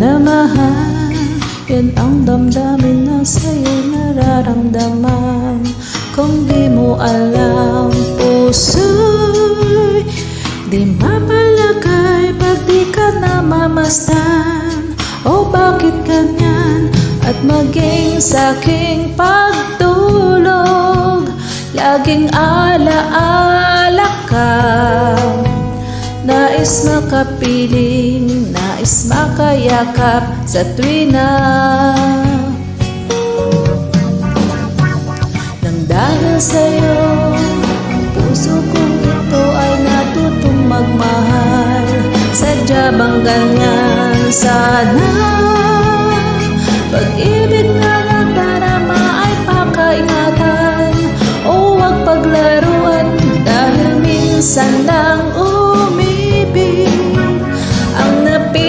na mahal, yan ang damdamin na sa'yo nararamdaman. Kung di mo alam, puso'y di mapalagay pag di ka namamastan. O bakit ganyan? At maging sa'king pagtulog, laging alaala ka. Nais makapiling, nais makayakap sa tuwina. Nang dahil sa'yo, ang puso kong ito ay natutong magmahal. Sadya bang ganyan sana? Pag-ibig na nadarama ay pakaingatan, o wag paglaruan dahil minsan lang